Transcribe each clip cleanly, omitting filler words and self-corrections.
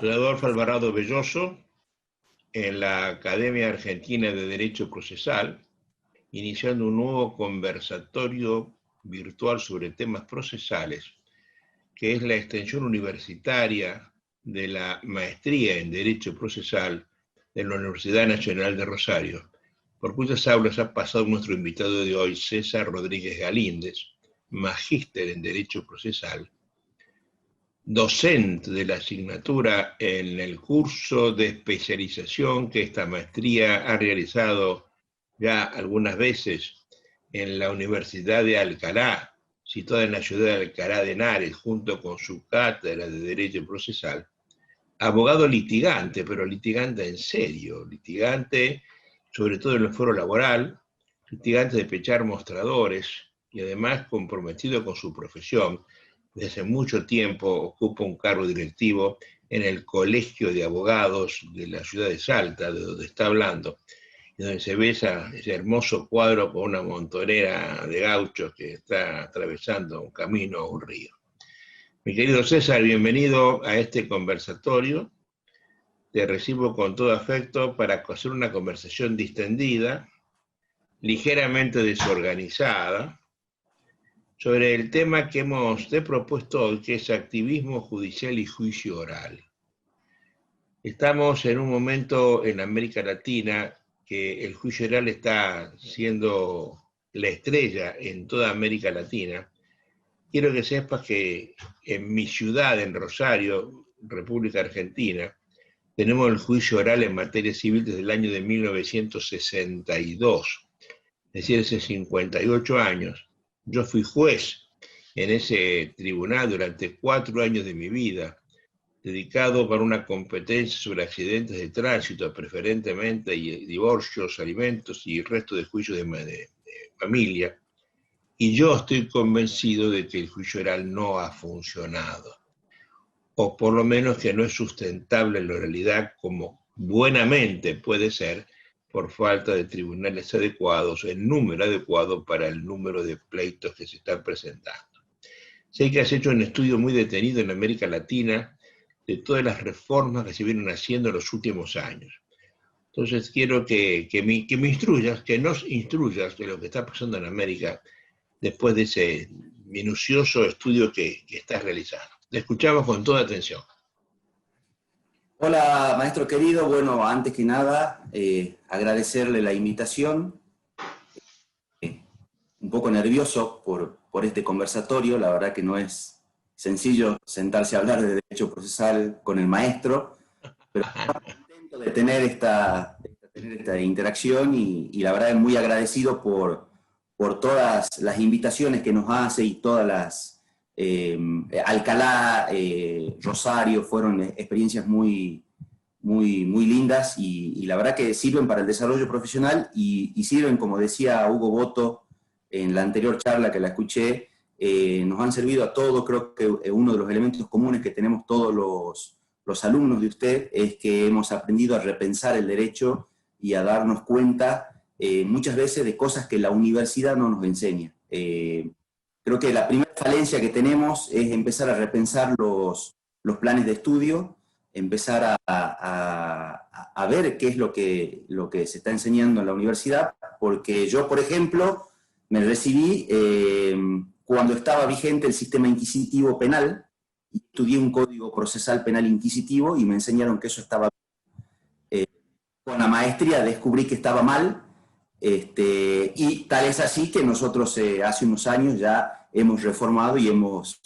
Soy Adolfo Alvarado Belloso, en la Academia Argentina de Derecho Procesal, iniciando un nuevo conversatorio virtual sobre temas procesales, que es la extensión universitaria de la maestría en Derecho Procesal de la Universidad Nacional de Rosario, por cuyas aulas ha pasado nuestro invitado de hoy, César Rodríguez Galíndez, magíster en Derecho Procesal, docente de la asignatura en el curso de especialización que esta maestría ha realizado ya algunas veces en la Universidad de Alcalá, situada en la ciudad de Alcalá de Henares, junto con su cátedra de Derecho Procesal. Abogado litigante, pero litigante en serio, litigante sobre todo en el foro laboral, litigante de pechar mostradores y además comprometido con su profesión. Desde hace mucho tiempo ocupa un cargo directivo en el Colegio de Abogados de la ciudad de Salta, de donde está hablando, y donde se ve ese hermoso cuadro con una montonera de gauchos que está atravesando un camino o un río. Mi querido César, bienvenido a este conversatorio. Te recibo con todo afecto para hacer una conversación distendida, ligeramente desorganizada, sobre el tema que te he propuesto hoy, que es activismo judicial y juicio oral. Estamos en un momento en América Latina que el juicio oral está siendo la estrella en toda América Latina. Quiero que sepas que en mi ciudad, en Rosario, República Argentina, tenemos el juicio oral en materia civil desde el año de 1962, es decir, hace 58 años. Yo fui juez en ese tribunal durante 4 años de mi vida, dedicado para una competencia sobre accidentes de tránsito, preferentemente y divorcios, alimentos y resto de juicios de familia. Y yo estoy convencido de que el juicio oral no ha funcionado, o por lo menos que no es sustentable en la realidad como buenamente puede ser, por falta de tribunales adecuados, el número adecuado para el número de pleitos que se están presentando. Sé que has hecho un estudio muy detenido en América Latina de todas las reformas que se vienen haciendo en los últimos años. Entonces quiero que me instruyas, que nos instruyas de lo que está pasando en América después de ese minucioso estudio que estás realizando. Te escuchamos con toda atención. Hola, maestro querido. Bueno, antes que nada, agradecerle la invitación. Un poco nervioso por este conversatorio. La verdad que no es sencillo sentarse a hablar de derecho procesal con el maestro, pero contento de tener esta interacción y la verdad es muy agradecido por todas las invitaciones que nos hace y todas las... Alcalá, Rosario, fueron experiencias muy lindas y la verdad que sirven para el desarrollo profesional y sirven, como decía Hugo Boto en la anterior charla que la escuché, nos han servido a todos. Creo que uno de los elementos comunes que tenemos todos los alumnos de usted es que hemos aprendido a repensar el derecho y a darnos cuenta muchas veces de cosas que la universidad no nos enseña. Creo que la primera falencia que tenemos es empezar a repensar los planes de estudio, empezar a ver qué es lo que se está enseñando en la universidad, porque yo, por ejemplo, me recibí cuando estaba vigente el sistema inquisitivo penal, y estudié un código procesal penal inquisitivo y me enseñaron que eso estaba bien. Con la maestría descubrí que estaba mal. Y tal es así que nosotros hace unos años ya hemos reformado y hemos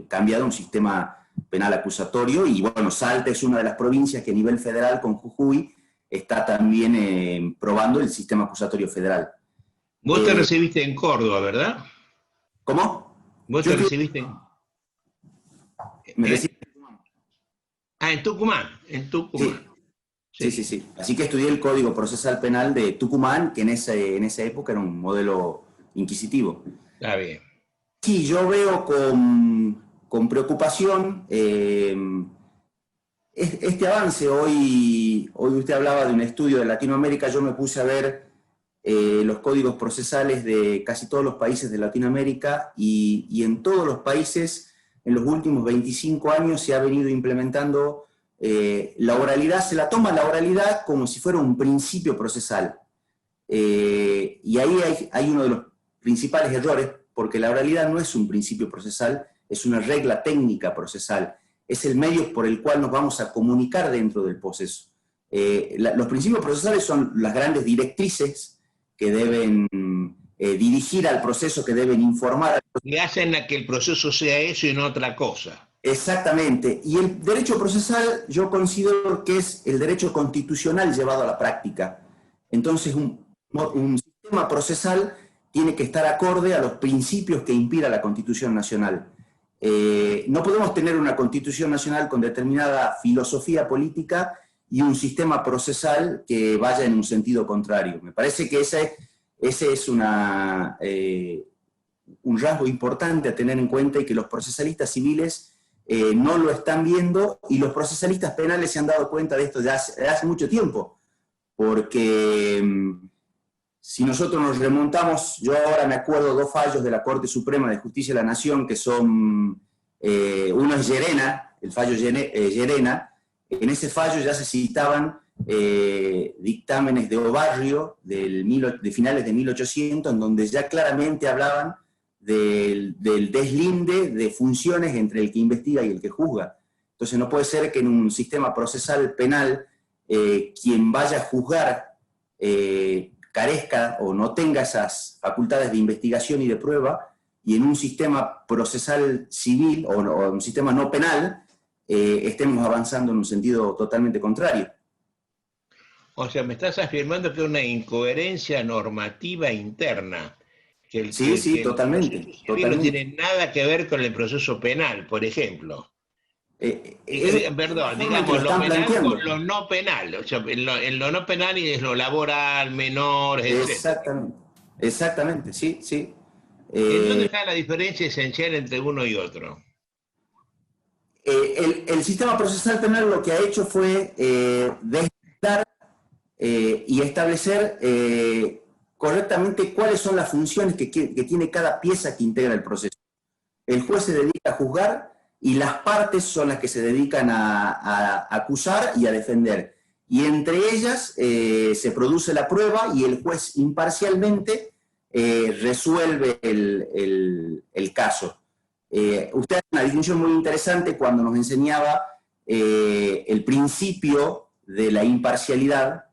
cambiado un sistema penal acusatorio, y bueno, Salta es una de las provincias que a nivel federal con Jujuy está también probando el sistema acusatorio federal. Vos te recibiste en Córdoba, ¿verdad? ¿Cómo? Vos te recibiste en... Me recibí en Tucumán. Ah, en Tucumán, en Tucumán. Sí. Así que estudié el Código Procesal Penal de Tucumán, que en esa época era un modelo inquisitivo. Está bien. Sí, yo veo con preocupación este avance. Hoy usted hablaba de un estudio de Latinoamérica. Yo me puse a ver los códigos procesales de casi todos los países de Latinoamérica y en todos los países en los últimos 25 años se ha venido implementando la oralidad, se la toma la oralidad como si fuera un principio procesal. Y ahí hay uno de los principales errores, porque la oralidad no es un principio procesal, es una regla técnica procesal, es el medio por el cual nos vamos a comunicar dentro del proceso. Los principios procesales son las grandes directrices que deben dirigir al proceso, que deben informar al proceso. Y hacen a que el proceso sea eso y no otra cosa. Exactamente. Y el derecho procesal yo considero que es el derecho constitucional llevado a la práctica. Entonces, un sistema procesal tiene que estar acorde a los principios que inspira la Constitución Nacional. No podemos tener una Constitución Nacional con determinada filosofía política y un sistema procesal que vaya en un sentido contrario. Me parece que ese es un rasgo importante a tener en cuenta, y que los procesalistas civiles no lo están viendo, y los procesalistas penales se han dado cuenta de esto desde hace mucho tiempo, porque si nosotros nos remontamos, yo ahora me acuerdo dos fallos de la Corte Suprema de Justicia de la Nación, que son, uno es Llerena, el fallo Llerena. En ese fallo ya se citaban dictámenes de Obarrio de finales de 1800, en donde ya claramente hablaban del deslinde de funciones entre el que investiga y el que juzga. Entonces no puede ser que en un sistema procesal penal quien vaya a juzgar carezca o no tenga esas facultades de investigación y de prueba, y en un sistema procesal civil o un sistema no penal estemos avanzando en un sentido totalmente contrario. O sea, me estás afirmando que hay una incoherencia normativa interna. Sí, totalmente. No tiene nada que ver con el proceso penal, por ejemplo. Perdón, digamos, lo penal con lo no penal. O sea, en lo no penal y es lo laboral, menores, etc. Exactamente, sí. ¿En dónde está la diferencia esencial entre uno y otro? El sistema procesal penal lo que ha hecho fue desglosar y establecer correctamente cuáles son las funciones que tiene cada pieza que integra el proceso. El juez se dedica a juzgar y las partes son las que se dedican a acusar y a defender. Y entre ellas se produce la prueba y el juez imparcialmente resuelve el caso. Usted hace una distinción muy interesante cuando nos enseñaba el principio de la imparcialidad,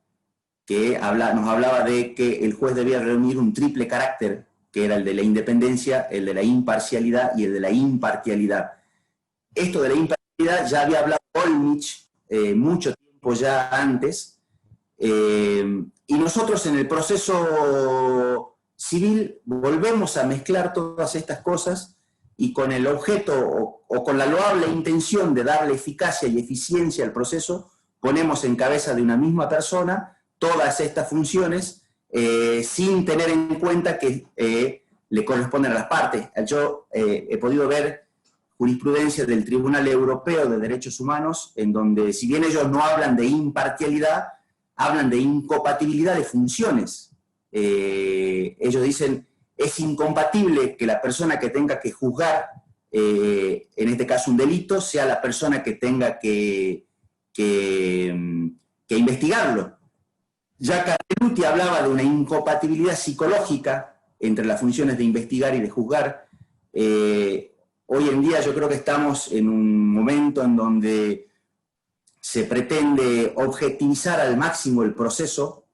que nos hablaba de que el juez debía reunir un triple carácter, que era el de la independencia, el de la imparcialidad y el de la imparcialidad. Esto de la imparcialidad ya había hablado Olmich mucho tiempo ya antes, y nosotros en el proceso civil volvemos a mezclar todas estas cosas, y con el objeto o con la loable intención de darle eficacia y eficiencia al proceso, ponemos en cabeza de una misma persona todas estas funciones sin tener en cuenta que le corresponden a las partes. Yo he podido ver jurisprudencia del Tribunal Europeo de Derechos Humanos, en donde, si bien ellos no hablan de imparcialidad, hablan de incompatibilidad de funciones. Ellos dicen, es incompatible que la persona que tenga que juzgar, en este caso un delito, sea la persona que tenga que investigarlo. Ya Carluti hablaba de una incompatibilidad psicológica entre las funciones de investigar y de juzgar. Hoy en día yo creo que estamos en un momento en donde se pretende objetivizar al máximo el proceso,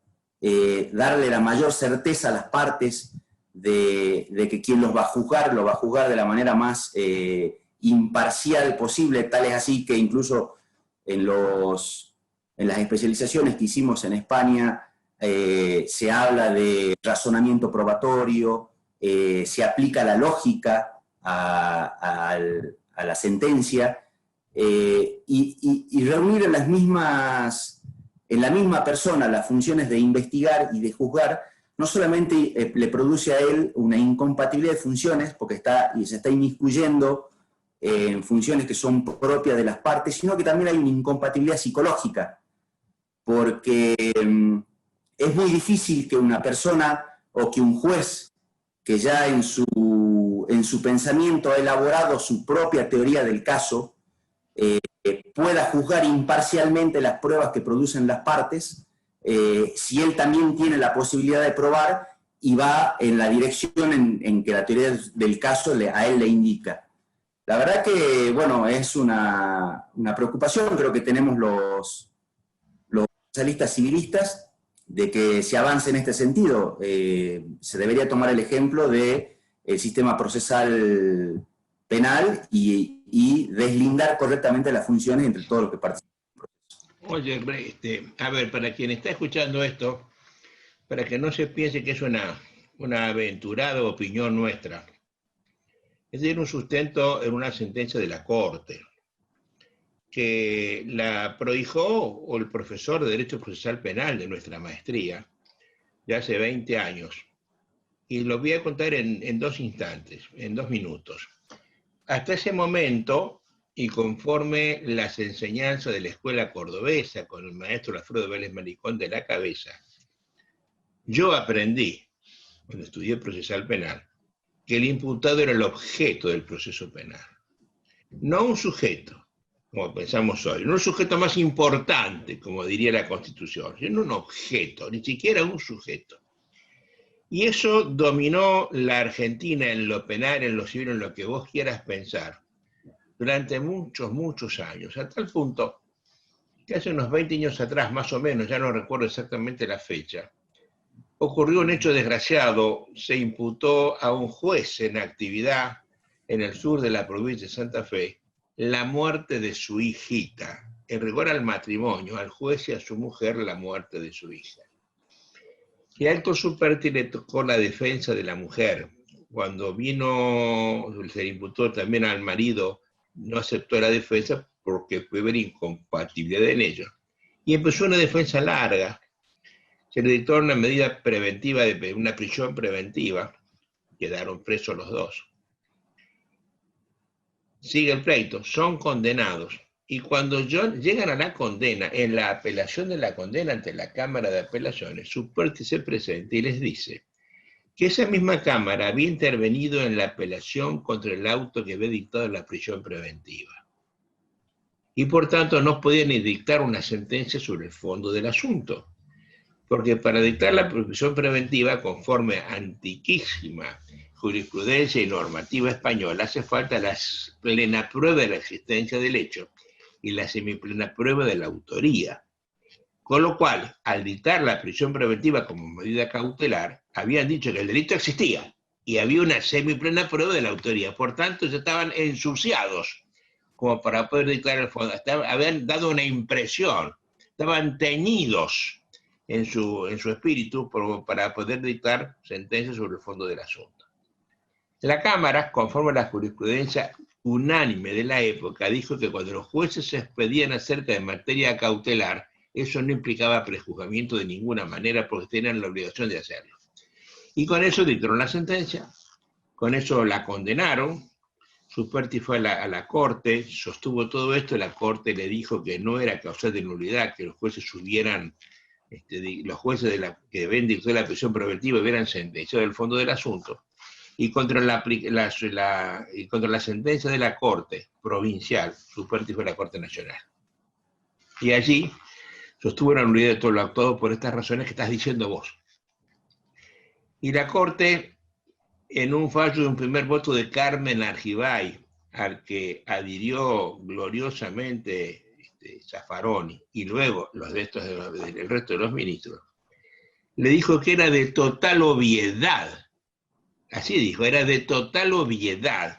darle la mayor certeza a las partes de que quien los va a juzgar de la manera más imparcial posible. Tal es así que incluso en las especializaciones que hicimos en España se habla de razonamiento probatorio, se aplica la lógica a la sentencia, y reunir en la misma persona las funciones de investigar y de juzgar no solamente le produce a él una incompatibilidad de funciones, porque se está inmiscuyendo en funciones que son propias de las partes, sino que también hay una incompatibilidad psicológica, porque es muy difícil que una persona o que un juez que ya en su pensamiento ha elaborado su propia teoría del caso, pueda juzgar imparcialmente las pruebas que producen las partes, si él también tiene la posibilidad de probar y va en la dirección en que la teoría del caso a él le indica. La verdad que, bueno, es una preocupación, creo que tenemos los especialistas civilistas, de que se avance en este sentido. Se debería tomar el ejemplo del sistema procesal penal y deslindar correctamente las funciones entre todos los que participan. Oye, a ver, para quien está escuchando esto, para que no se piense que es una aventurada opinión nuestra, es decir, un sustento en una sentencia de la Corte, que la prohijó el profesor de Derecho Procesal Penal de nuestra maestría, ya hace 20 años. Y lo voy a contar en 2 instantes, en 2 minutos. Hasta ese momento, y conforme las enseñanzas de la escuela cordobesa, con el maestro Alfredo Vélez Maricón de la cabeza, yo aprendí, cuando estudié procesal penal, que el imputado era el objeto del proceso penal, no un sujeto, como pensamos hoy, no un sujeto más importante, como diría la Constitución, sino un objeto, ni siquiera un sujeto. Y eso dominó la Argentina en lo penal, en lo civil, en lo que vos quieras pensar, durante muchos, muchos años, a tal punto que hace unos 20 años atrás, más o menos, ya no recuerdo exactamente la fecha, ocurrió un hecho desgraciado. Se imputó a un juez en actividad en el sur de la provincia de Santa Fe la muerte de su hijita, en rigor al matrimonio, al juez y a su mujer, la muerte de su hija. Y a Héctor Superti le tocó la defensa de la mujer. Cuando vino, se le imputó también al marido, no aceptó la defensa porque puede haber incompatibilidad en ello. Y empezó una defensa larga. Se le dictó una medida preventiva, una prisión preventiva. Quedaron presos los dos. Sigue el pleito, son condenados. Y cuando llegan a la condena, en la apelación de la condena ante la Cámara de Apelaciones, Superti se presenta y les dice que esa misma Cámara había intervenido en la apelación contra el auto que había dictado la prisión preventiva. Y por tanto no podían ni dictar una sentencia sobre el fondo del asunto. Porque para dictar la prisión preventiva, conforme a antiquísima jurisprudencia y normativa española, hace falta la plena prueba de la existencia del hecho y la semiplena prueba de la autoría. Con lo cual, al dictar la prisión preventiva como medida cautelar, habían dicho que el delito existía y había una semiplena prueba de la autoría. Por tanto, ya estaban ensuciados como para poder dictar el fondo. Habían dado una impresión, estaban teñidos en su espíritu para poder dictar sentencias sobre el fondo del asunto. La Cámara, conforme a la jurisprudencia unánime de la época, dijo que cuando los jueces se expedían acerca de materia cautelar, eso no implicaba prejuzgamiento de ninguna manera porque tenían la obligación de hacerlo. Y con eso dictaron la sentencia, con eso la condenaron. Superti fue a la Corte, sostuvo todo esto, la Corte le dijo que no era causal de nulidad, que los jueces hubieran, los jueces que deben dictar la prisión preventiva hubieran sentenciado del fondo del asunto. Y contra la sentencia de la Corte provincial, Superti fue a la Corte Nacional. Y allí sostuvo la nulidad de todo lo actuado por estas razones que estás diciendo vos. Y la Corte, en un fallo de un primer voto de Carmen Argibay, al que adhirió gloriosamente Zaffaroni, y luego el resto de los ministros, le dijo que era de total obviedad, así dijo, era de total obviedad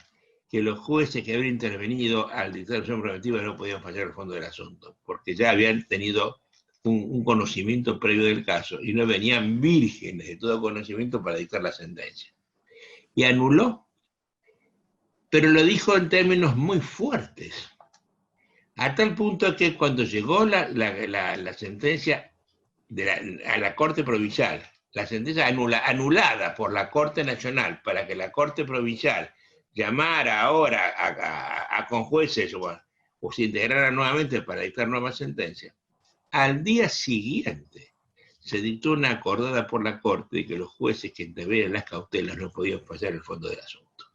que los jueces que habían intervenido al dictar la prisión preventiva no podían fallar el fondo del asunto, porque ya habían tenido un conocimiento previo del caso y no venían vírgenes de todo conocimiento para dictar la sentencia. Y anuló, pero lo dijo en términos muy fuertes, a tal punto que cuando llegó la sentencia a la Corte Provincial, la sentencia anulada por la Corte Nacional para que la Corte Provincial llamara ahora a conjueces o se integrara nuevamente para dictar nuevas sentencias, al día siguiente se dictó una acordada por la Corte de que los jueces que intervenían las cautelas no podían fallar el fondo del asunto.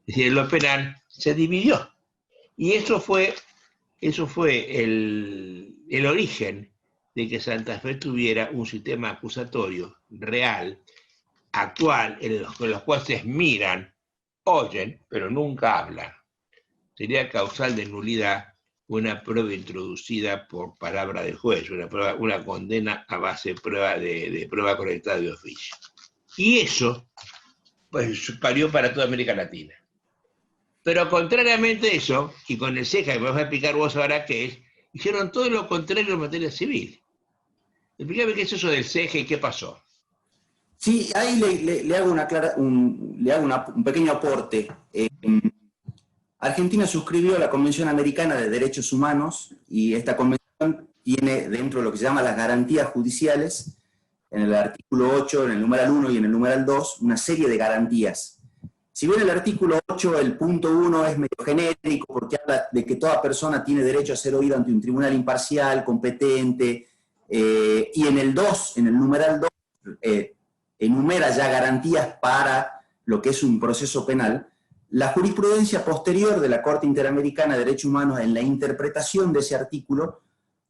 Es decir, lo penal se dividió. Y eso fue Eso fue el origen de que Santa Fe tuviera un sistema acusatorio real, actual, en los jueces miran, oyen, pero nunca hablan. Sería causal de nulidad una prueba introducida por palabra del juez, una condena a base de prueba correcta de oficio. Y eso, pues, parió para toda América Latina. Pero contrariamente a eso, y con el CEJA, que me vas a explicar vos ahora qué es, hicieron todo lo contrario en materia civil. Explícame qué es eso del CEJA y qué pasó. Sí, ahí le hago un pequeño aporte. Argentina suscribió la Convención Americana de Derechos Humanos y esta convención tiene dentro de lo que se llama las garantías judiciales, en el artículo 8, en el numeral 1 y en el numeral 2, una serie de garantías. Si bien el artículo 8, el punto 1 es medio genérico porque habla de que toda persona tiene derecho a ser oída ante un tribunal imparcial, competente, y en el 2, en el numeral 2, enumera ya garantías para lo que es un proceso penal, la jurisprudencia posterior de la Corte Interamericana de Derechos Humanos en la interpretación de ese artículo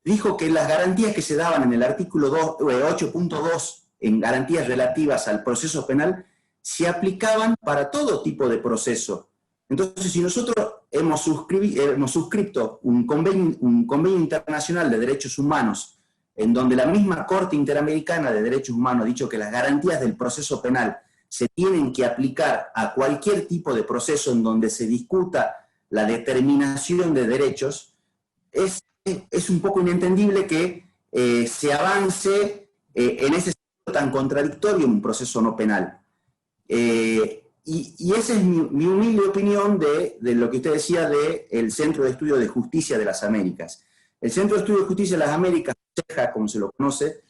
dijo que las garantías que se daban en el artículo 8.2 en garantías relativas al proceso penal se aplicaban para todo tipo de proceso. Entonces, si nosotros hemos suscrito un convenio internacional de derechos humanos en donde la misma Corte Interamericana de Derechos Humanos ha dicho que las garantías del proceso penal se tienen que aplicar a cualquier tipo de proceso en donde se discuta la determinación de derechos, es un poco inentendible que se avance en ese sentido tan contradictorio en un proceso no penal. Y esa es mi humilde opinión de lo que usted decía del Centro de Estudio de Justicia de las Américas. El Centro de Estudio de Justicia de las Américas, CEJA, como se lo conoce,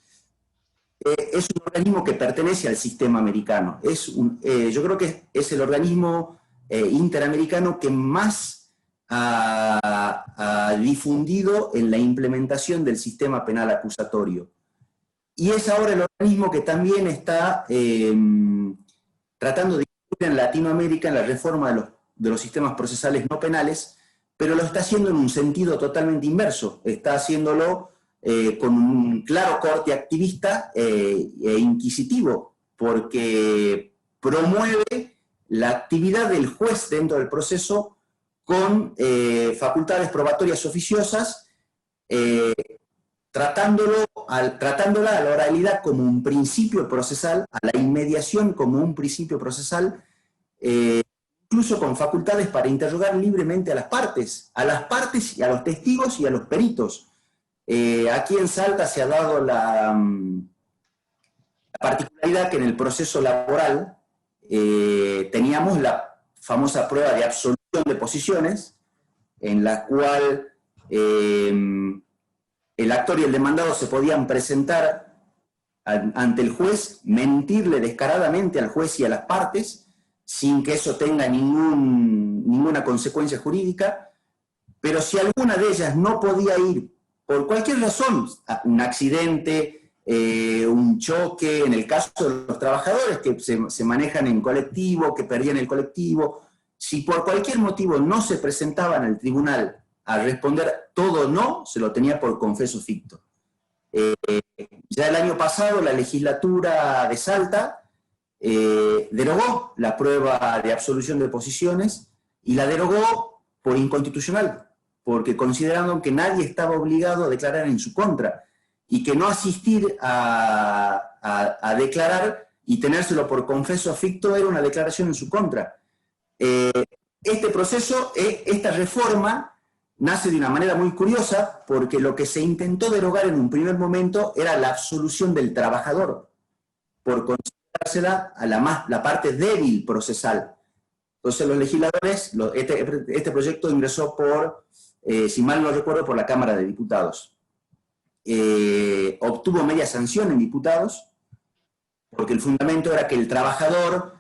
es un organismo que pertenece al sistema americano. Yo creo que es el organismo interamericano que más ha difundido en la implementación del sistema penal acusatorio. Y es ahora el organismo que también está tratando de incluir en Latinoamérica en la reforma de los sistemas procesales no penales, pero lo está haciendo en un sentido totalmente inverso. Está haciéndolo con un claro corte activista e inquisitivo, porque promueve la actividad del juez dentro del proceso con facultades probatorias oficiosas, tratándola a la oralidad como un principio procesal, a la inmediación como un principio procesal, incluso con facultades para interrogar libremente a las partes y a los testigos y a los peritos. Aquí en Salta se ha dado la particularidad que en el proceso laboral teníamos la famosa prueba de absolución de posiciones, en la cual el actor y el demandado se podían presentar ante el juez, mentirle descaradamente al juez y a las partes, sin que eso tenga ninguna consecuencia jurídica, pero si alguna de ellas no podía ir por cualquier razón, un accidente, un choque, en el caso de los trabajadores que se manejan en colectivo, que perdían el colectivo, si por cualquier motivo no se presentaban al tribunal a responder todo no, se lo tenía por confeso ficto. Ya el año pasado la legislatura de Salta derogó la prueba de absolución de posiciones y la derogó por inconstitucional, porque consideraron que nadie estaba obligado a declarar en su contra y que no asistir a declarar y tenérselo por confeso ficto era una declaración en su contra. Este proceso, esta reforma, nace de una manera muy curiosa porque lo que se intentó derogar en un primer momento era la absolución del trabajador, por considerársela a la parte débil procesal. Entonces los legisladores, este proyecto ingresó por, si mal no recuerdo, por la Cámara de Diputados. Obtuvo media sanción en diputados, porque el fundamento era que el trabajador,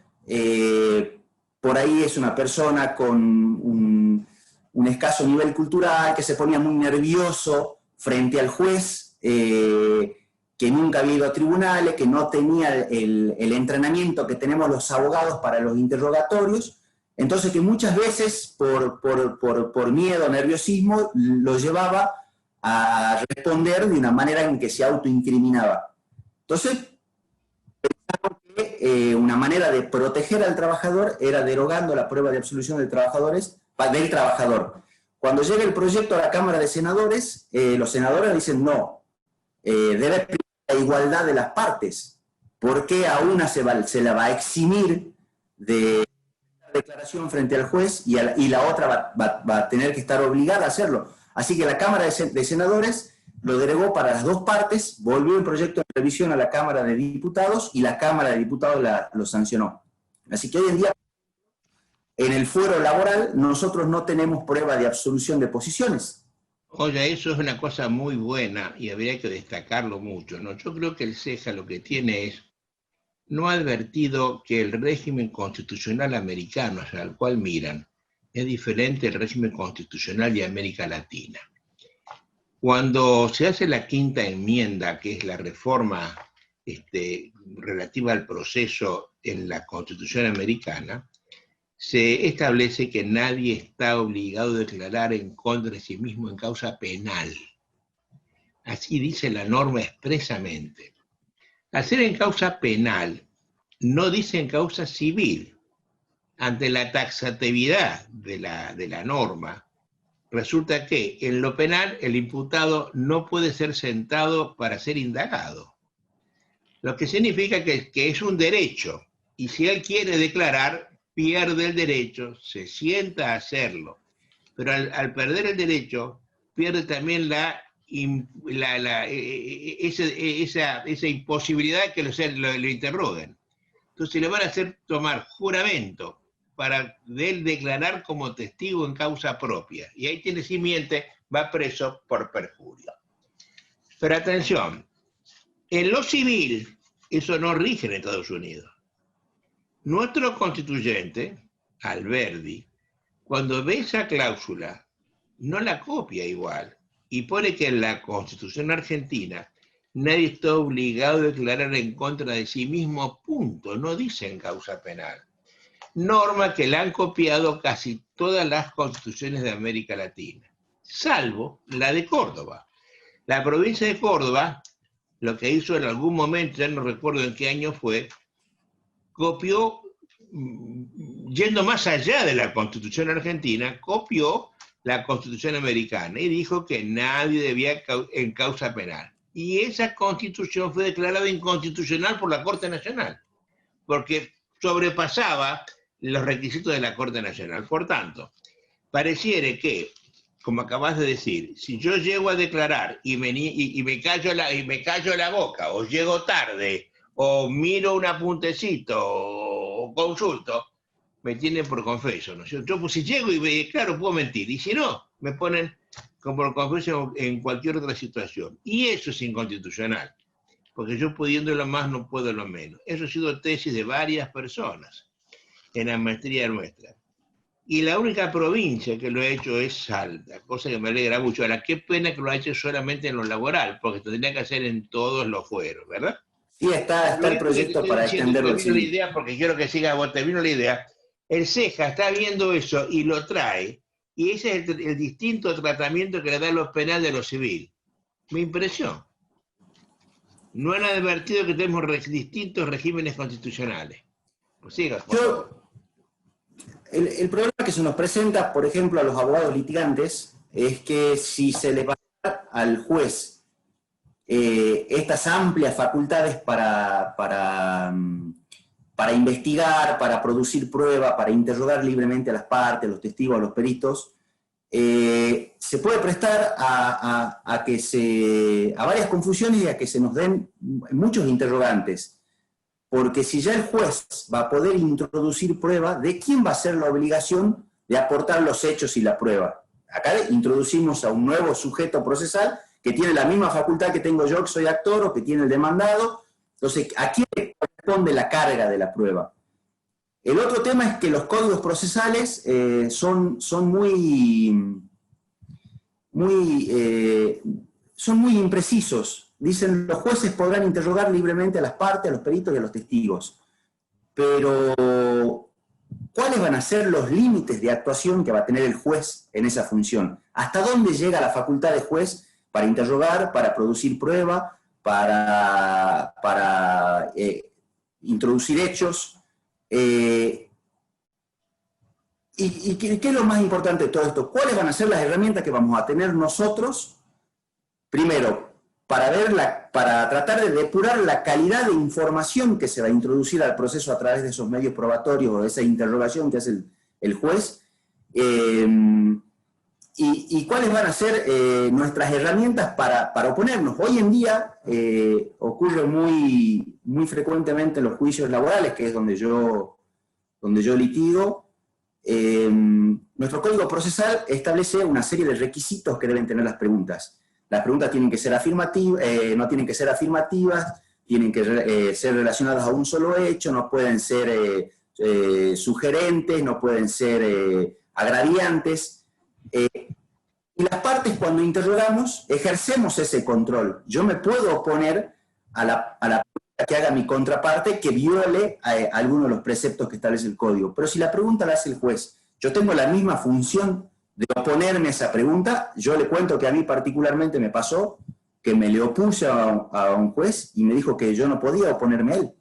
por ahí es una persona con un escaso nivel cultural, que se ponía muy nervioso frente al juez, que nunca había ido a tribunales, que no tenía el entrenamiento que tenemos los abogados para los interrogatorios. Entonces que muchas veces por miedo, nerviosismo, lo llevaba a responder de una manera en que se autoincriminaba. Entonces, una manera de proteger al trabajador era derogando la prueba de absolución del trabajador. Cuando llega el proyecto a la Cámara de Senadores, los senadores dicen no, debe primar la igualdad de las partes, porque a una se la va a eximir de declaración frente al juez y la otra va a tener que estar obligada a hacerlo. Así que la Cámara de Senadores lo derogó para las dos partes, volvió el proyecto de revisión a la Cámara de Diputados y la Cámara de Diputados lo sancionó. Así que hoy en día, en el fuero laboral, nosotros no tenemos prueba de absolución de posiciones. Oye, eso es una cosa muy buena y habría que destacarlo mucho, ¿no? Yo creo que el CEJA lo que tiene es, no ha advertido que el régimen constitucional americano, hacia el cual miran, es diferente del régimen constitucional de América Latina. Cuando se hace la quinta enmienda, que es la reforma relativa al proceso en la Constitución americana, se establece que nadie está obligado a declarar en contra de sí mismo en causa penal. Así dice la norma expresamente. Al ser en causa penal, no dice en causa civil. Ante la taxatividad de la norma, resulta que en lo penal el imputado no puede ser sentado para ser indagado. Lo que significa que es un derecho, y si él quiere declarar, pierde el derecho, se sienta a hacerlo. Pero al perder el derecho, pierde también esa imposibilidad de que lo interroguen. Entonces le van a hacer tomar juramento para de él declarar como testigo en causa propia. Y ahí tiene, si miente, va preso por perjurio. Pero atención, en lo civil, eso no rige en Estados Unidos. Nuestro constituyente, Alberdi, cuando ve esa cláusula, no la copia igual y pone que en la Constitución argentina nadie está obligado a declarar en contra de sí mismo, punto, no dice en causa penal. Norma que la han copiado casi todas las constituciones de América Latina, salvo la de Córdoba. La provincia de Córdoba, lo que hizo en algún momento, ya no recuerdo en qué año fue, copió, yendo más allá de la Constitución argentina, copió la Constitución americana y dijo que nadie debía en causa penal. Y esa Constitución fue declarada inconstitucional por la Corte Nacional, porque sobrepasaba los requisitos de la Corte Nacional. Por tanto, pareciera que, como acabas de decir, si yo llego a declarar y me callo la boca, o llego tarde, o miro un apuntecito, o consulto, me tienen por confeso, ¿no? Yo pues, si llego y me declaro, puedo mentir, y si no, me ponen como por confeso en cualquier otra situación. Y eso es inconstitucional, porque yo pudiendo lo más no puedo lo menos. Eso ha sido tesis de varias personas en la maestría nuestra. Y la única provincia que lo ha hecho es Salta, cosa que me alegra mucho. Ahora, qué pena que lo ha hecho solamente en lo laboral, porque tendría que hacer en todos los fueros, ¿verdad? Sí, está el proyecto para extenderlo. Termino la idea, porque quiero que siga, vos termino la idea. El CEJA está viendo eso y lo trae, y ese es el distinto tratamiento que le da lo penal de lo civil. Mi impresión. No han advertido que tenemos distintos regímenes constitucionales. Pues siga, por favor. El problema que se nos presenta, por ejemplo, a los abogados litigantes, es que si se le va a dar al juez estas amplias facultades para investigar, para producir prueba, para interrogar libremente a las partes, a los testigos, a los peritos, se puede prestar a varias confusiones y a que se nos den muchos interrogantes. Porque si ya el juez va a poder introducir prueba, ¿de quién va a ser la obligación de aportar los hechos y la prueba? Acá introducimos a un nuevo sujeto procesal que tiene la misma facultad que tengo yo, que soy actor, o que tiene el demandado. Entonces, ¿a quién le corresponde la carga de la prueba? El otro tema es que los códigos procesales son muy imprecisos. Dicen, los jueces podrán interrogar libremente a las partes, a los peritos y a los testigos. Pero ¿cuáles van a ser los límites de actuación que va a tener el juez en esa función? ¿Hasta dónde llega la facultad de juez para interrogar, para producir prueba, para introducir hechos? ¿Y qué es lo más importante de todo esto? ¿Cuáles van a ser las herramientas que vamos a tener nosotros, primero, para tratar de depurar la calidad de información que se va a introducir al proceso a través de esos medios probatorios o de esa interrogación que hace el juez? ¿Y cuáles van a ser nuestras herramientas para oponernos? Hoy en día ocurre muy, muy frecuentemente en los juicios laborales, que es donde yo litigo. Nuestro Código Procesal establece una serie de requisitos que deben tener las preguntas. Las preguntas tienen que ser afirmativas, no tienen que ser afirmativas, tienen que ser relacionadas a un solo hecho, no pueden ser sugerentes, no pueden ser agraviantes. Y las partes, cuando interrogamos, ejercemos ese control. Yo me puedo oponer a la pregunta que haga mi contraparte que viole alguno de los preceptos que establece el código. Pero si la pregunta la hace el juez, yo tengo la misma función de oponerme a esa pregunta. Yo le cuento que a mí particularmente me pasó que me le opuse a un juez y me dijo que yo no podía oponerme a él,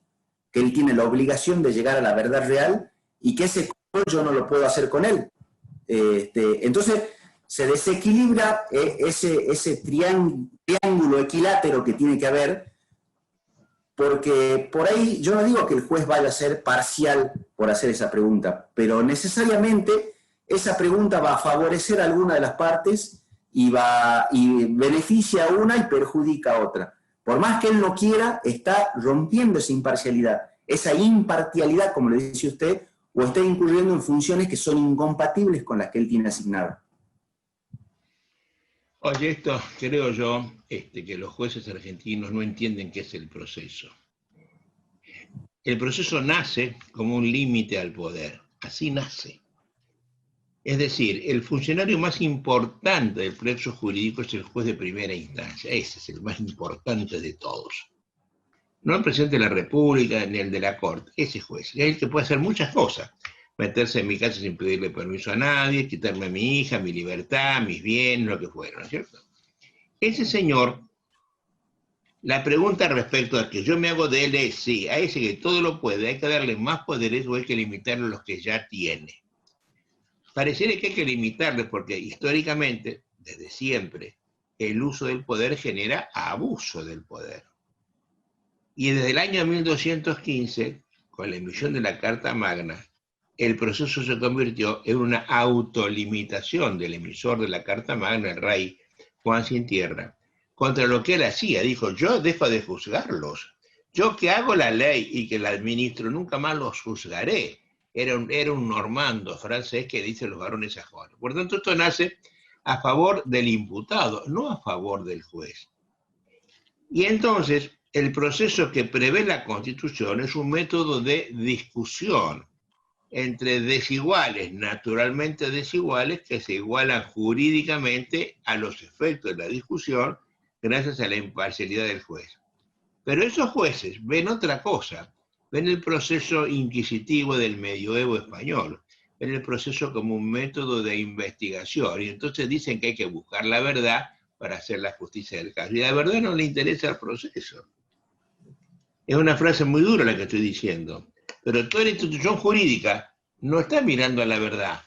que él tiene la obligación de llegar a la verdad real y que ese control yo no lo puedo hacer con él. Entonces se desequilibra ese triángulo equilátero que tiene que haber, porque por ahí yo no digo que el juez vaya a ser parcial por hacer esa pregunta, pero necesariamente esa pregunta va a favorecer a alguna de las partes y beneficia a una y perjudica a otra. Por más que él no quiera, está rompiendo esa imparcialidad, esa imparcialidad, como le dice usted, o está incurriendo en funciones que son incompatibles con las que él tiene asignadas. Oye, esto creo yo que los jueces argentinos no entienden qué es el proceso. El proceso nace como un límite al poder, así nace. Es decir, el funcionario más importante del proceso jurídico es el juez de primera instancia, ese es el más importante de todos. No el presidente de la República ni el de la Corte, ese juez, es el que puede hacer muchas cosas. Meterse en mi casa sin pedirle permiso a nadie, quitarme a mi hija, mi libertad, mis bienes, lo que fuera, ¿no es cierto? Ese señor, la pregunta respecto a que yo me hago de él es, sí, a ese que todo lo puede, ¿hay que darle más poderes o hay que limitarle los que ya tiene? Pareciera que hay que limitarle porque históricamente, desde siempre, el uso del poder genera abuso del poder. Y desde el año 1215, con la emisión de la Carta Magna, el proceso se convirtió en una autolimitación del emisor de la Carta Magna, el rey Juan Sin Tierra, contra lo que él hacía. Dijo, yo dejo de juzgarlos. Yo que hago la ley y que la administro, nunca más los juzgaré. Era un normando francés que dice los varones sajones. Por tanto, esto nace a favor del imputado, no a favor del juez. Y entonces, el proceso que prevé la Constitución es un método de discusión entre desiguales, naturalmente desiguales, que se igualan jurídicamente a los efectos de la discusión gracias a la imparcialidad del juez. Pero esos jueces ven otra cosa, ven el proceso inquisitivo del medioevo español, ven el proceso como un método de investigación, y entonces dicen que hay que buscar la verdad para hacer la justicia del caso. Y la verdad no le interesa al proceso. Es una frase muy dura la que estoy diciendo, pero toda la institución jurídica no está mirando a la verdad.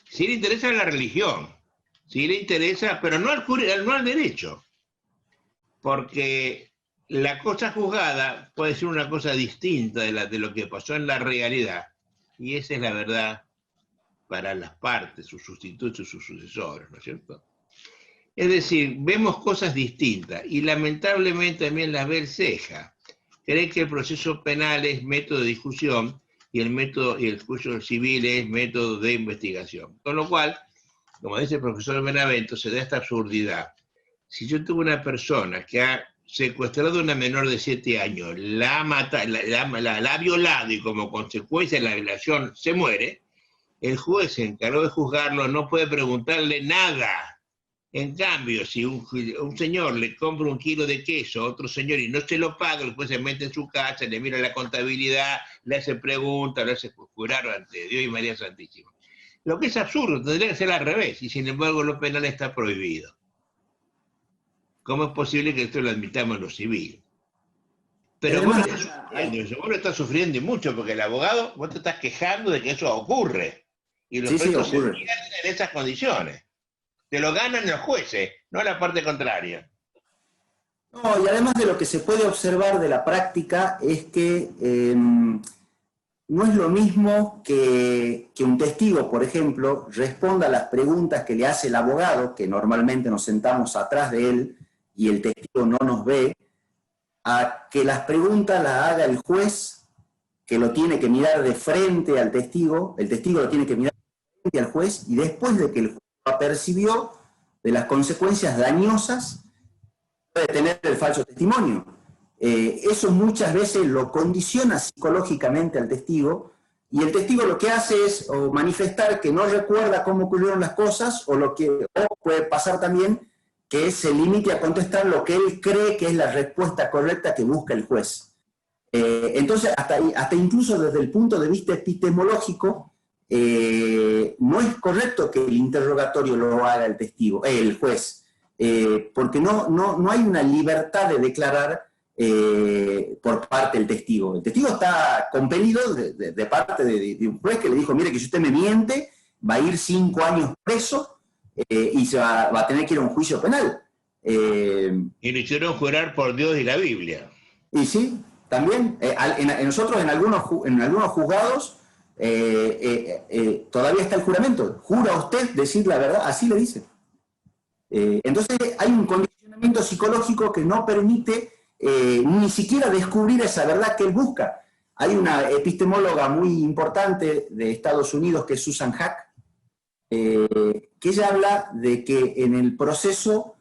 Sí le interesa la religión, sí le interesa, pero no al derecho, porque la cosa juzgada puede ser una cosa distinta de lo que pasó en la realidad, y esa es la verdad para las partes, sus sustitutos, sus sucesores, ¿no es cierto? Es decir, vemos cosas distintas, y lamentablemente también las ve el CEJA. Cree que el proceso penal es método de discusión y el juicio civil es método de investigación. Con lo cual, como dice el profesor Benavento, se da esta absurdidad. Si yo tengo una persona que ha secuestrado a una menor de 7 años, la ha violado y como consecuencia de la violación se muere, el juez encargado de juzgarlo no puede preguntarle nada En cambio, si un señor le compra un kilo de queso a otro señor y no se lo paga, después se mete en su casa, le mira la contabilidad, le hace preguntas, le hace jurar ante Dios y María Santísima. Lo que es absurdo, tendría que ser al revés, y sin embargo lo penal está prohibido. ¿Cómo es posible que esto lo admitamos en lo civil? Pero vos Además, lo estás sufriendo, vos lo estás sufriendo y mucho, porque el abogado, vos te estás quejando de que eso ocurre. Y los sí, sí, presos se ocurre. pierden en esas condiciones. Te lo ganan los jueces, no la parte contraria. No, y además de lo que se puede observar de la práctica es que no es lo mismo que un testigo, por ejemplo, responda a las preguntas que le hace el abogado, que normalmente nos sentamos atrás de él y el testigo no nos ve, a que las preguntas las haga el juez, que lo tiene que mirar de frente al testigo, el testigo lo tiene que mirar de frente al juez, y después de que el juez lo percibió de las consecuencias dañosas puede tener el falso testimonio. Eso muchas veces lo condiciona psicológicamente al testigo, y el testigo lo que hace es o manifestar que no recuerda cómo ocurrieron las cosas, o puede pasar también que se limite a contestar lo que él cree que es la respuesta correcta que busca el juez. Entonces, hasta incluso desde el punto de vista epistemológico, no es correcto que el interrogatorio lo haga el testigo, el juez, porque no hay una libertad de declarar por parte del testigo. El testigo está compelido de parte de un juez que le dijo, mire, que si usted me miente, va a ir 5 años preso y va a tener que ir a un juicio penal. Y lo hicieron jurar por Dios y la Biblia. Y sí, también, nosotros en algunos juzgados todavía está el juramento. ¿Jura usted decir la verdad? Así le dice. Entonces hay un condicionamiento psicológico que no permite ni siquiera descubrir esa verdad que él busca. Hay una epistemóloga muy importante de Estados Unidos que es Susan Hack, que ella habla de que en el proceso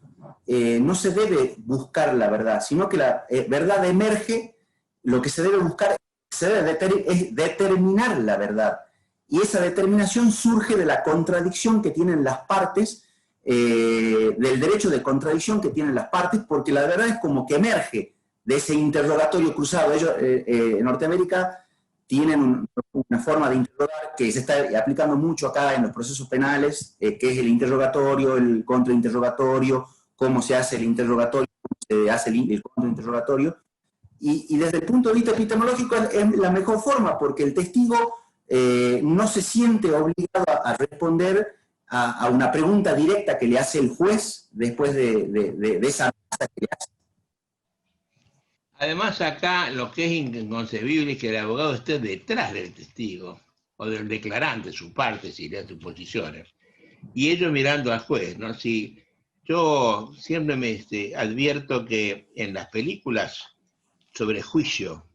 no se debe buscar la verdad, sino que la verdad emerge, lo que se debe buscar es determinar la verdad. Y esa determinación surge de la contradicción que tienen las partes, del derecho de contradicción que tienen las partes, porque la verdad es como que emerge de ese interrogatorio cruzado. Ellos en Norteamérica tienen una forma de interrogar que se está aplicando mucho acá en los procesos penales, que es el interrogatorio, el contrainterrogatorio, cómo se hace el interrogatorio, cómo se hace el contrainterrogatorio. Y desde el punto de vista epistemológico es la mejor forma, porque el testigo no se siente obligado a responder a una pregunta directa que le hace el juez después de esa amenaza que le hace. Además, acá lo que es inconcebible es que el abogado esté detrás del testigo o del declarante, su parte, si le da sus posiciones, y ellos mirando al juez, ¿no? Si yo siempre me advierto que en las películas sobre juicio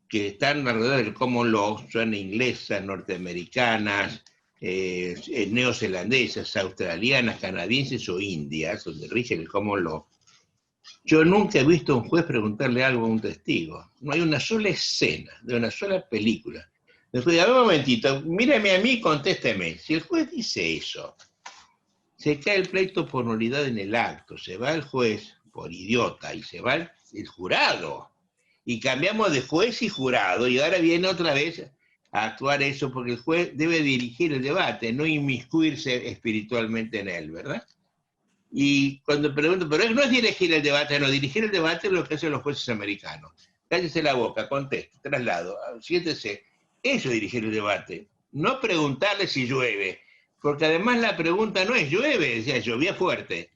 que están alrededor del common law, son inglesas, norteamericanas, neozelandesas, australianas, canadienses o indias, donde rige el common law, yo nunca he visto a un juez preguntarle algo a un testigo. No hay una sola escena de una sola película. Después, a ver un momentito, mírame a mí y contésteme. Si el juez dice eso, se cae el pleito por nulidad en el acto, se va el juez por idiota y se va el jurado. Y cambiamos de juez y jurado y ahora viene otra vez a actuar eso, porque el juez debe dirigir el debate, no inmiscuirse espiritualmente en él, ¿verdad? Y cuando pregunto, pero no es dirigir el debate, no, dirigir el debate es lo que hacen los jueces americanos. Cállese la boca, conteste, traslado, siéntese. Eso es dirigir el debate. No preguntarle si llueve, porque además la pregunta no es llueve, decía, llovía fuerte.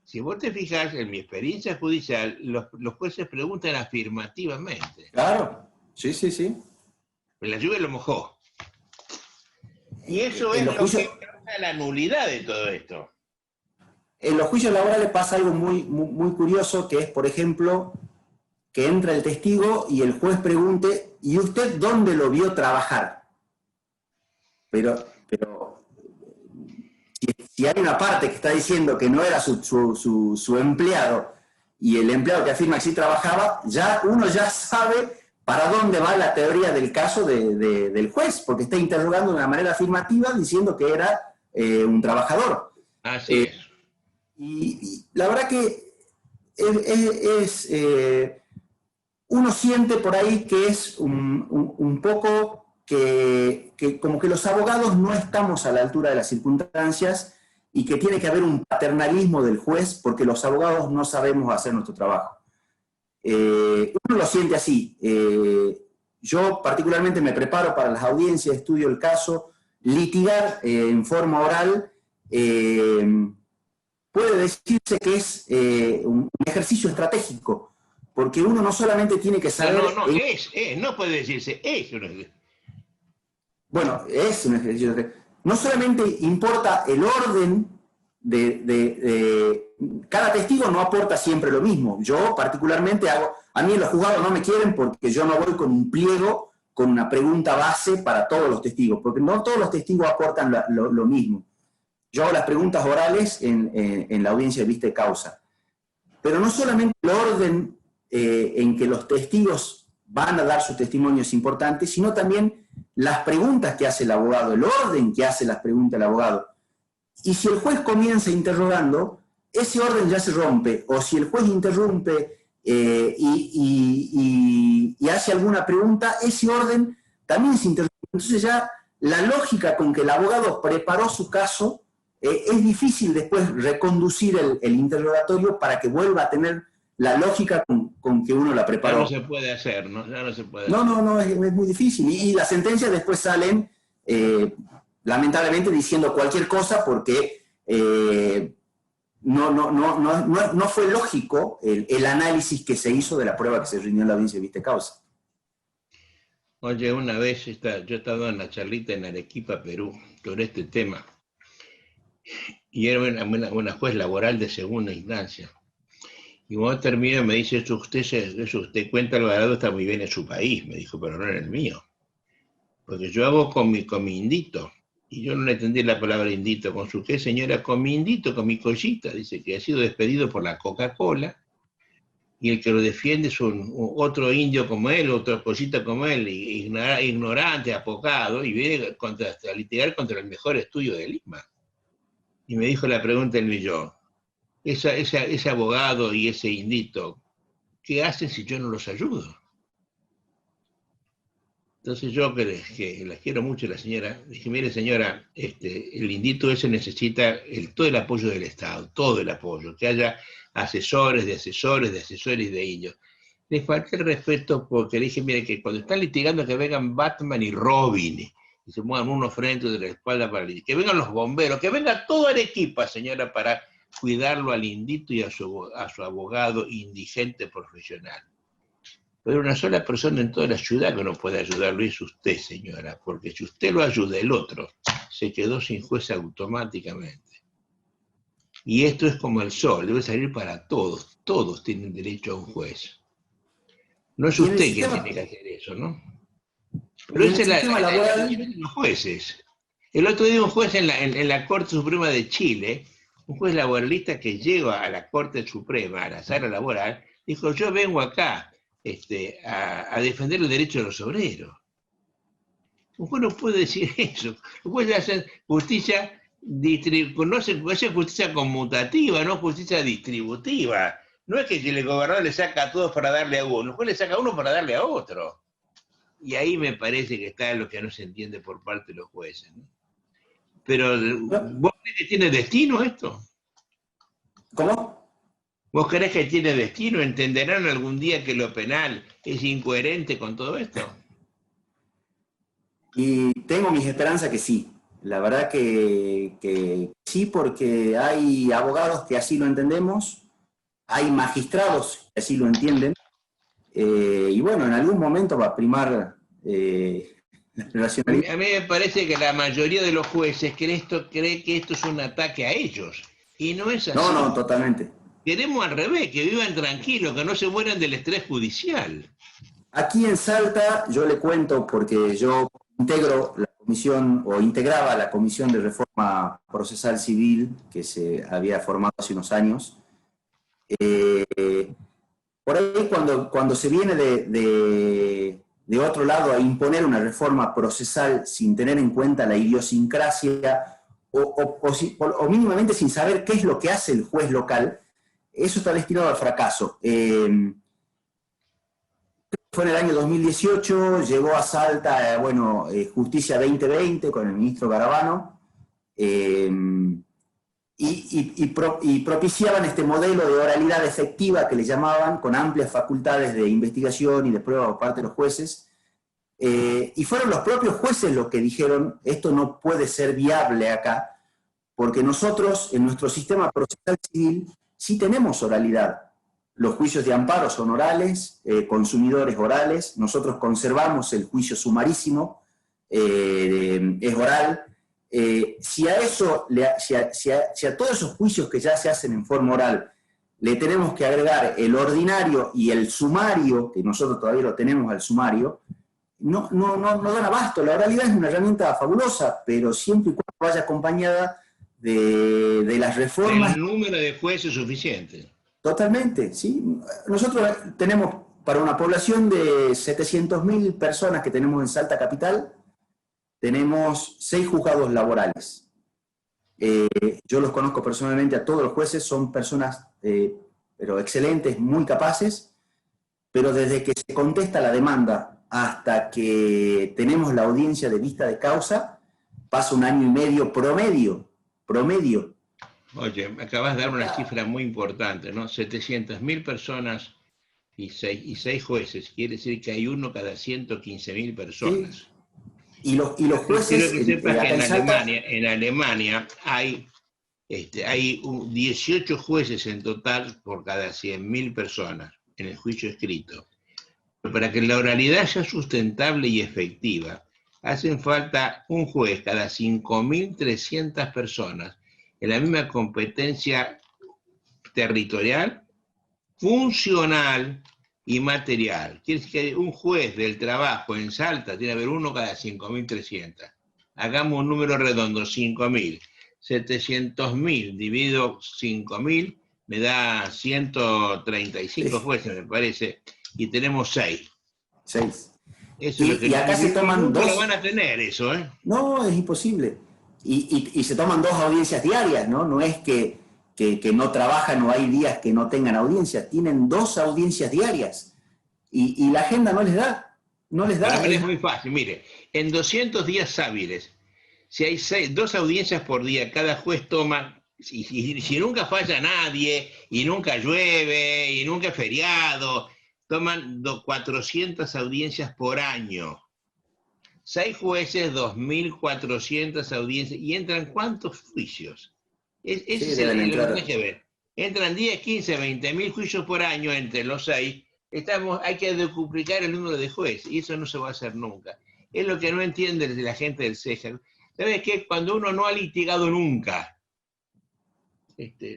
Si vos te fijas, en mi experiencia judicial, los jueces preguntan afirmativamente. Claro, sí, sí, sí. La lluvia lo mojó. Y eso es lo que causa la nulidad de todo esto. En los juicios laborales pasa algo muy curioso, que es, por ejemplo, que entra el testigo y el juez pregunte, ¿y usted dónde lo vio trabajar? Pero si hay una parte que está diciendo que no era su empleado y el empleado que afirma que sí trabajaba, uno ya sabe para dónde va la teoría del caso del juez, porque está interrogando de una manera afirmativa diciendo que era un trabajador. Así es. Y la verdad que uno siente por ahí que es un poco que como que los abogados no estamos a la altura de las circunstancias y que tiene que haber un paternalismo del juez porque los abogados no sabemos hacer nuestro trabajo. Uno lo siente así. Yo particularmente me preparo para las audiencias, estudio el caso, litigar en forma oral puede decirse que es un ejercicio estratégico, porque uno no solamente tiene que saber... No puede decirse, es. Bueno, es un ejercicio estratégico. No solamente importa el orden cada testigo no aporta siempre lo mismo. Yo particularmente hago... A mí los juzgados no me quieren porque yo no voy con un pliego, con una pregunta base para todos los testigos, porque no todos los testigos aportan lo mismo. Yo hago las preguntas orales en la audiencia de vista y causa. Pero no solamente el orden en que los testigos van a dar su testimonio es importante, sino también las preguntas que hace el abogado, el orden que hace las preguntas el abogado. Y si el juez comienza interrogando, ese orden ya se rompe. O si el juez interrumpe y hace alguna pregunta, ese orden también se interrumpe. Entonces ya la lógica con que el abogado preparó su caso, es difícil después reconducir el interrogatorio para que vuelva a tener la lógica con que uno la preparó. Ya no se puede hacer, ¿no? Ya no se puede hacer. No, es muy difícil. Y las sentencias después salen, lamentablemente, diciendo cualquier cosa porque no fue lógico el análisis que se hizo de la prueba que se rindió en la audiencia de vista y causa. Oye, una vez yo estaba en la charlita en Arequipa, Perú, sobre este tema. Y era una juez laboral de segunda instancia. Y cuando termina me dice, eso usted cuenta el valor, está muy bien en su país. Me dijo, pero no en el mío. Porque yo hago con mi indito. Y yo no le entendí la palabra indito. ¿Con su qué, señora? Con mi indito, con mi collita. Dice que ha sido despedido por la Coca-Cola. Y el que lo defiende es otro indio como él, otra cosita como él, ignorante, apocado, y viene a litigar contra el mejor estudio de Lima. Y me dijo la pregunta del millón, ese abogado y ese indito, ¿qué hacen si yo no los ayudo? Entonces yo, que la quiero mucho, la señora, dije, mire señora, el indito ese necesita todo el apoyo del Estado, todo el apoyo, que haya asesores de ellos. Le falté el respeto porque le dije, mire, que cuando están litigando que vengan Batman y Robin, y se muevan uno frente de la espalda para litigar, que vengan los bomberos, que venga toda la equipa, señora, para cuidarlo al indito y a su abogado indigente profesional. Pero una sola persona en toda la ciudad que no puede ayudarlo es usted, señora, porque si usted lo ayuda, el otro se quedó sin juez automáticamente. Y esto es como el sol, debe salir para todos. Todos tienen derecho a un juez. No es usted quien tiene que hacer eso, ¿no? Pero esa es la de los jueces. El otro día un juez en la Corte Suprema de Chile, un juez laboralista que llega a la Corte Suprema, a la sala laboral, dijo, yo vengo acá a defender el derecho de los obreros. Un juez no puede decir eso. Un juez hace justicia es justicia conmutativa, no justicia distributiva. No es que el gobernador le saca a todos para darle a uno, el juez le saca a uno para darle a otro. Y ahí me parece que está lo que no se entiende por parte de los jueces, ¿no? Pero, ¿vos crees que tiene destino esto? ¿Cómo? ¿Vos crees que tiene destino? ¿Entenderán algún día que lo penal es incoherente con todo esto? Y tengo mis esperanzas que sí. La verdad que sí, porque hay abogados que así lo entendemos, hay magistrados que así lo entienden, y bueno, en algún momento va a primar la racionalidad. A mí me parece que la mayoría de los jueces cree que esto es un ataque a ellos, y no es así. No, totalmente. Queremos al revés, que vivan tranquilos, que no se mueran del estrés judicial. Aquí en Salta, yo le cuento, porque yo integro la comisión, o integraba la Comisión de Reforma Procesal Civil, que se había formado hace unos años. Por ahí cuando se viene de otro lado a imponer una reforma procesal sin tener en cuenta la idiosincrasia o mínimamente sin saber qué es lo que hace el juez local, eso está destinado al fracaso. Fue en el año 2018, llegó a Salta, Justicia 2020 con el ministro Garabano, y propiciaban este modelo de oralidad efectiva que le llamaban, con amplias facultades de investigación y de prueba por parte de los jueces. Y fueron los propios jueces los que dijeron, esto no puede ser viable acá, porque nosotros en nuestro sistema procesal civil sí tenemos oralidad. Los juicios de amparo son orales, consumidores orales, nosotros conservamos el juicio sumarísimo, es oral. Si a todos esos juicios que ya se hacen en forma oral le tenemos que agregar el ordinario y el sumario, que nosotros todavía lo tenemos al sumario, no dan abasto. La oralidad es una herramienta fabulosa, pero siempre y cuando vaya acompañada de las reformas. El número de jueces suficiente. Totalmente, sí. Nosotros tenemos, para una población de 700.000 personas que tenemos en Salta Capital, tenemos 6 juzgados laborales. Yo los conozco personalmente a todos los jueces, son personas pero excelentes, muy capaces, pero desde que se contesta la demanda hasta que tenemos la audiencia de vista de causa, pasa 1 año y medio promedio. Oye, me acabas de dar una cifra muy importante, ¿no? 700.000 personas y 6 jueces. Quiere decir que hay uno cada 115.000 personas. Sí. Y los jueces... Quiero que sepas que en Alemania hay 18 jueces en total por cada 100.000 personas en el juicio escrito. Pero para que la oralidad sea sustentable y efectiva, hacen falta un juez cada 5.300 personas en la misma competencia territorial, funcional y material. Quiere decir que un juez del trabajo en Salta tiene que haber uno cada 5.300. Hagamos un número redondo, 5.000. 700.000 dividido 5.000 me da 135 jueces, me parece, y tenemos 6. 6. Eso es lo que y acá se toman 2. No lo van a tener eso, ¿eh? No, es imposible. Y se toman 2 audiencias diarias, ¿no? No es que no trabajan o hay días que no tengan audiencias, tienen 2 audiencias diarias. Y la agenda no les da. Para mí es muy fácil, mire, en 200 días hábiles, si hay 2 audiencias por día, cada juez toma, si nunca falla nadie, y nunca llueve, y nunca es feriado, toman 400 audiencias por año. 6 jueces, 2.400 audiencias, y entran ¿cuántos juicios? Ese es lo que hay que ver. Entran 10, 15, 20.000 juicios por año entre los 6. Hay que duplicar el número de jueces, y eso no se va a hacer nunca. Es lo que no entiende la gente del CEJA. ¿Sabes qué? Cuando uno no ha litigado nunca,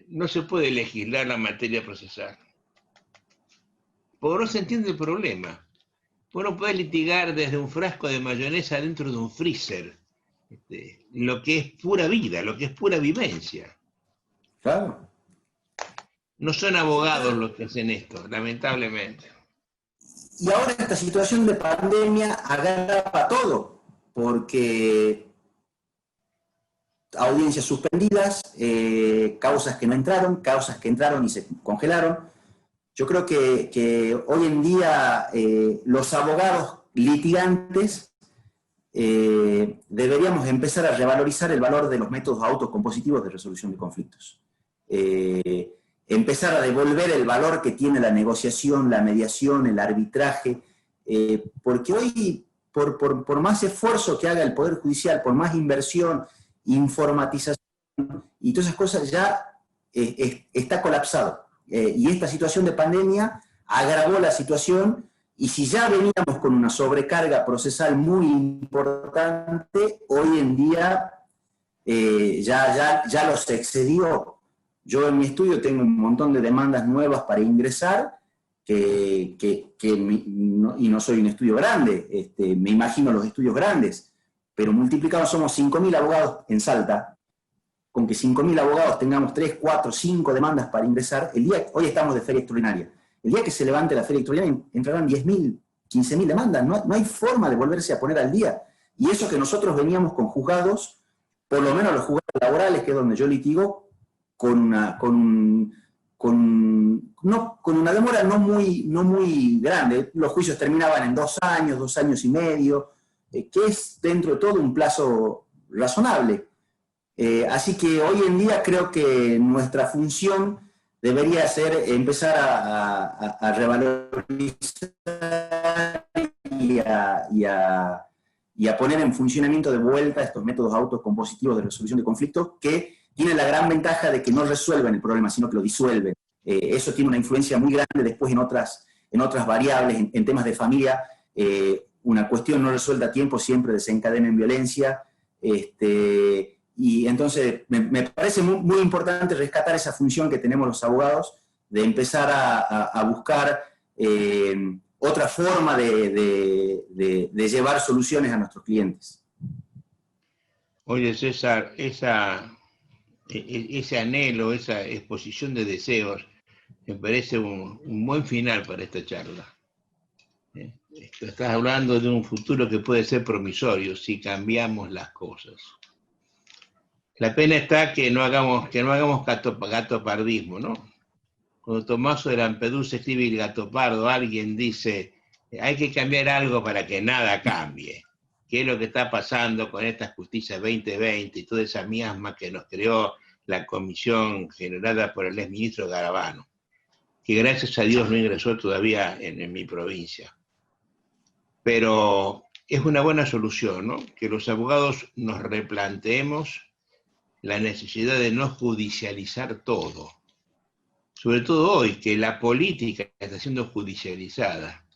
no se puede legislar la materia procesal. Porque no se entiende el problema. Uno puede litigar desde un frasco de mayonesa dentro de un freezer, lo que es pura vida, lo que es pura vivencia. Claro. No son abogados los que hacen esto, lamentablemente. Y ahora esta situación de pandemia agrava todo, porque audiencias suspendidas, causas que no entraron, causas que entraron y se congelaron. Yo creo que hoy en día los abogados litigantes deberíamos empezar a revalorizar el valor de los métodos autocompositivos de resolución de conflictos. Empezar a devolver el valor que tiene la negociación, la mediación, el arbitraje, porque hoy, por más esfuerzo que haga el Poder Judicial, por más inversión, informatización y todas esas cosas, ya está colapsado. Y esta situación de pandemia agravó la situación, y si ya veníamos con una sobrecarga procesal muy importante, hoy en día ya los excedió. Yo en mi estudio tengo un montón de demandas nuevas para ingresar, y no soy un estudio grande, me imagino los estudios grandes, pero multiplicados somos 5.000 abogados en Salta. Con que 5.000 abogados tengamos 3, 4, 5 demandas para ingresar, hoy estamos de feria extraordinaria. El día que se levante la feria extraordinaria entrarán 10.000, 15.000 demandas. No hay forma de volverse a poner al día. Y eso que nosotros veníamos con juzgados por lo menos los juzgados laborales, que es donde yo litigo, con una demora no muy grande. Los juicios terminaban en 2 años, 2 años y medio, que es dentro de todo un plazo razonable. Así que hoy en día creo que nuestra función debería ser empezar a revalorizar y a poner en funcionamiento de vuelta estos métodos autocompositivos de resolución de conflictos que tienen la gran ventaja de que no resuelven el problema, sino que lo disuelven. Eso tiene una influencia muy grande después en otras variables, en temas de familia. Una cuestión no resuelta a tiempo siempre desencadena en violencia. Y entonces me parece muy importante rescatar esa función que tenemos los abogados de empezar a buscar otra forma de llevar soluciones a nuestros clientes. Oye, César, ese anhelo, esa exposición de deseos, me parece un buen final para esta charla. Estás hablando de un futuro que puede ser promisorio si cambiamos las cosas. La pena está que no hagamos gatopardismo, ¿no? Cuando Tommaso de Lampedusa escribe El Gatopardo, alguien dice, hay que cambiar algo para que nada cambie. ¿Qué es lo que está pasando con esta justicia 2020 y toda esa miasma que nos creó la comisión generada por el exministro Garabano, que gracias a Dios no ingresó todavía en mi provincia? Pero es una buena solución, ¿no? Que los abogados nos replanteemos la necesidad de no judicializar todo. Sobre todo hoy, que la política está siendo judicializada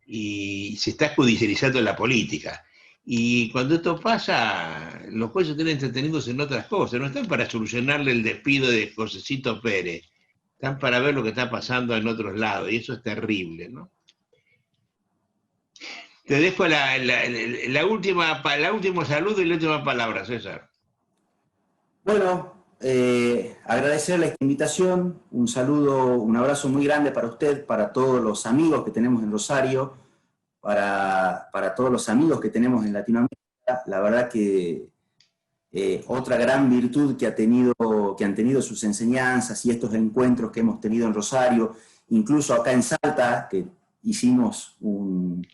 y se está judicializando la política. Y cuando esto pasa, los jueces están entretenidos en otras cosas, no están para solucionarle el despido de Josecito Pérez, están para ver lo que está pasando en otros lados, y eso es terrible, ¿no? Te dejo la última saludo y la última palabra, César. Bueno, agradecerle esta invitación, un saludo, un abrazo muy grande para usted, para todos los amigos que tenemos en Rosario, para todos los amigos que tenemos en Latinoamérica. La verdad que otra gran virtud que han tenido sus enseñanzas y estos encuentros que hemos tenido en Rosario, incluso acá en Salta, que hicimos un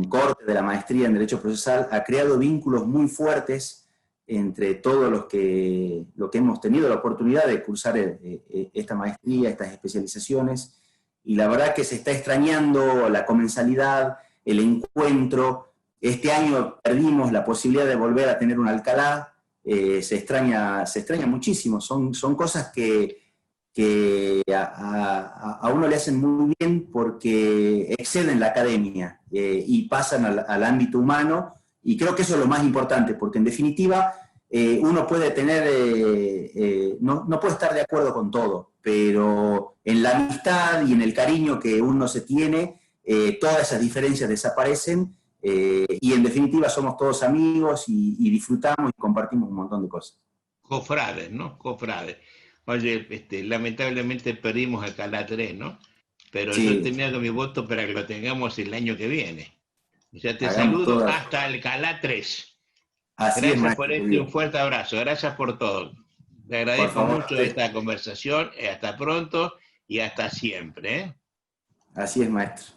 corte de la maestría en Derecho Procesal, ha creado vínculos muy fuertes entre todos los que hemos tenido la oportunidad de cursar esta maestría, estas especializaciones, y la verdad que se está extrañando la comensalidad, el encuentro. Este año perdimos la posibilidad de volver a tener un Alcalá, se extraña muchísimo, son cosas que a uno le hacen muy bien porque exceden la academia y pasan al ámbito humano, y creo que eso es lo más importante, porque en definitiva uno puede no puede estar de acuerdo con todo, pero en la amistad y en el cariño que uno se tiene, todas esas diferencias desaparecen, y en definitiva somos todos amigos y disfrutamos y compartimos un montón de cosas. Cofrades, ¿no? Cofrades. Oye, lamentablemente perdimos Alcalá 3, ¿no? Pero sí, yo te envío mi voto para que lo tengamos el año que viene. O sea, te saludo hasta Alcalá 3. Así gracias por esto, un fuerte abrazo. Gracias por todo. Te agradezco mucho esta conversación. Hasta pronto y hasta siempre. Así es, maestro.